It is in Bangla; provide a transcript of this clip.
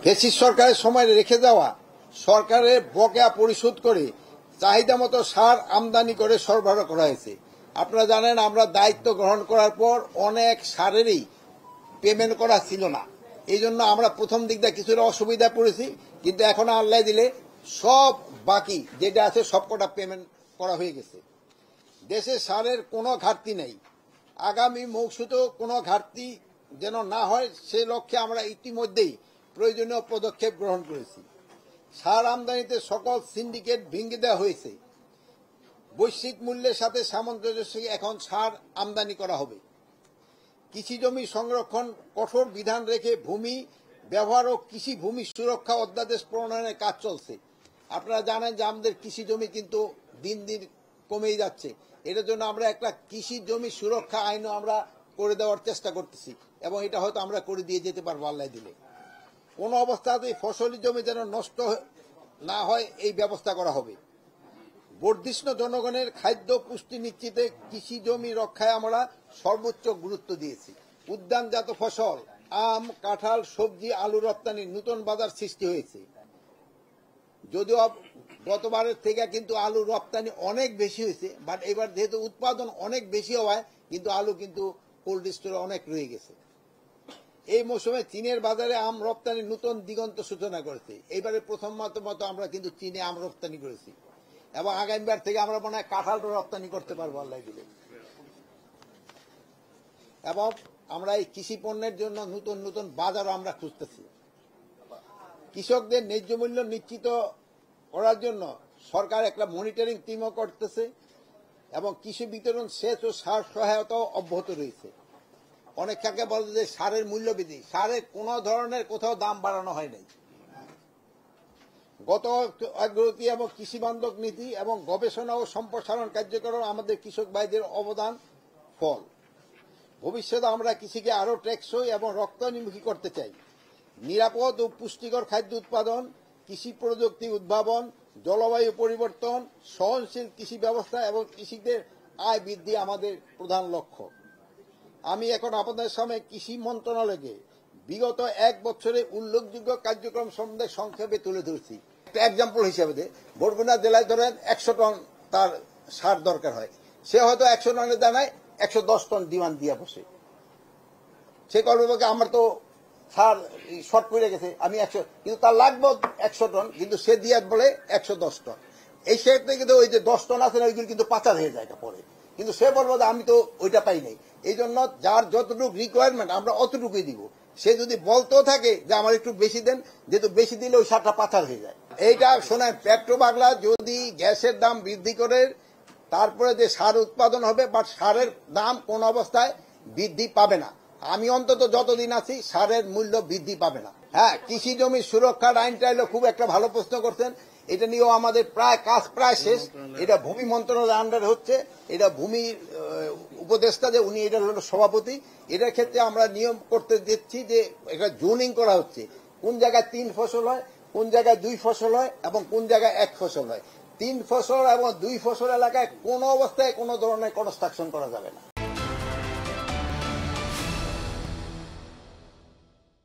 ফ্যাসিস্ট সরকারের সময় রেখে যাওয়া সরকারের বকেয়া পরিশোধ করে চাহিদা মতো সার আমদানি করে সরবরাহ করা হয়েছে। আপনারা জানেন, আমরা দায়িত্ব গ্রহণ করার পর অনেক সারেরই পেমেন্ট করা ছিল না। এই জন্য আমরা প্রথম দিকটা কিছুটা অসুবিধা পড়েছি, কিন্তু এখন আল্লাহ দিলে সব বাকি যেটা আছে সবকটা পেমেন্ট করা হয়ে গেছে। দেশে সারের কোনো ঘাটতি নেই। আগামী মৌসুমেও কোনো ঘাটতি যেন না হয় সে লক্ষ্যে আমরা ইতিমধ্যেই প্রয়োজনীয় পদক্ষেপ গ্রহণ করেছি। সার আমদানিতে সকল সিন্ডিকেট ভেঙে দেওয়া হয়েছে। বৈশ্বিক মূল্যের সাথে সামঞ্জস্য এখন সার আমদানি করা হবে। কৃষি জমি সংরক্ষণ কঠোর বিধান রেখে ভূমি ব্যবহার ও কৃষি ভূমি সুরক্ষা অধ্যাদেশ প্রণয়নের কাজ চলছে। আপনারা জানেন যে আমাদের কৃষি জমি কিন্তু দিন দিন কমেই যাচ্ছে। এটার জন্য আমরা একটা কৃষি জমি সুরক্ষা আইনও আমরা করে দেওয়ার চেষ্টা করতেছি, এবং এটা হয়তো আমরা করে দিয়ে যেতে পারবো আল্লাহ দিলে। কোনো অবস্থাতেই ফসলি জমি যেন নষ্ট না হয় এই ব্যবস্থা করা হবে। বর্ধিষ্ণু জনগণের খাদ্য পুষ্টি নিশ্চিতে কৃষি জমি রক্ষায় আমরা সর্বোচ্চ গুরুত্ব দিয়েছি। উদ্যানজাত ফসল, আম, কাঁঠাল, সবজি, আলু রপ্তানির নতুন বাজার সৃষ্টি হয়েছে। যদিও গতবারের থেকে কিন্তু আলু রপ্তানি অনেক বেশি হয়েছে, বাট এবার যেহেতু উৎপাদন অনেক বেশি হওয়ায় কিন্তু আলু কিন্তু কোল্ড স্টোরে অনেক রয়ে গেছে। এই মৌসুমে চীনের বাজারে আম রপ্তানির নতুন দিগন্ত সূচনা করেছে। এইবারে প্রথম মতো আমরা কিন্তু চীনে আম রপ্তানি করেছি, এবং আগামীবার থেকে আমরা মনে হয় কাঁঠাল রপ্তানি করতে পারবো আল্লাহ দিলে। এবং আমরা এই কৃষি পণ্যের জন্য নতুন নতুন বাজারও আমরা খুঁজতেছি। কৃষকদের ন্যায্য মূল্য নিশ্চিত করার জন্য সরকার একটা মনিটরিং টিমও করতেছে, এবং কৃষি বিতরণ, সেচ ও সার সহায়তাও অব্যাহত রয়েছে। অনেক কাকে বলে যে সারের মূল্য বৃদ্ধি, সারের কোনো ধরনের কোথাও দাম বাড়ানো হয় নাই। গত অগ্রগতি এবং কৃষি বান্ধব নীতি এবং গবেষণা ও সম্প্রসারণ কার্যক্রম আমাদের কৃষক ভাইদের অবদান ফল। ভবিষ্যতে আমরা কৃষিকে আরও টেকসই এবং রপ্তানিমুখী করতে চাই। নিরাপদ ও পুষ্টিকর খাদ্য উৎপাদন, কৃষি প্রযুক্তি উদ্ভাবন, জলবায়ু পরিবর্তন, সহনশীল কৃষি ব্যবস্থা এবং কৃষকদের আয় বৃদ্ধি আমাদের প্রধান লক্ষ্য। আমি এখন আপনাদের সামনে কৃষি মন্ত্রণালয়কে বিগত এক বছরে উল্লেখযোগ্য কার্যক্রম সম্বন্ধে সংক্ষেপে তুলে ধরছি। একটা এক্সাম্পল হিসেবে বরগুনা জেলায় ধরেন 100 টন তার সার দরকার হয়, সে হয়তো 100 টনের দানায় 110 টন ডিমান্ড দিয়ে বসে। সে করবে আমার তো সার শর্ট পড়ে গেছে, আমি 100, কিন্তু তার লাগবে 100 টন, কিন্তু সে দিয়ে বলে 110 টন। এই ক্ষেত্রে কিন্তু ওই যে 10 টন আছে না, ওইগুলো কিন্তু পাচার হয়ে যায় পরে, কিন্তু সে বলবো যে আমি তো ওইটা পাই নাই। এই জন্য যার যতটুকু রিকোয়ারমেন্ট আমরা অতটুকুই দিব। সে যদি বলতেও থাকে যে আমার একটু বেশি দেন, যেহেতু বেশি দিলে ওই সারটা পাচার হয়ে যায়। এইটা শোনেন, পেট্রোবাংলা যদি গ্যাসের দাম বৃদ্ধি করে তারপরে যে সার উৎপাদন হবে, বাট সারের দাম কোন অবস্থায় বৃদ্ধি পাবে না। আমি অন্তত যতদিন আছি সারের মূল্য বৃদ্ধি পাবে না। হ্যাঁ, কৃষি জমি সুরক্ষার আইনটা হলো খুব একটা ভালো প্রশ্ন করছেন। এটা নিয়েও আমাদের কাজ প্রায় শেষ। এটা ভূমি মন্ত্রণালয়ের আন্ডারে হচ্ছে। এটা ভূমি উপদেষ্টা যে উনি এটার হলো সভাপতি। এটার ক্ষেত্রে আমরা নিয়ম করতে দিচ্ছি যে এটা জোনিং করা হচ্ছে, কোন জায়গায় 3 ফসল হয়, কোন জায়গায় 2 ফসল হয়, এবং কোন জায়গায় 1 ফসল হয়। 3 ফসল এবং 2 ফসল এলাকায় কোনো অবস্থায় কোনো ধরনের কনস্ট্রাকশন করা যাবে না।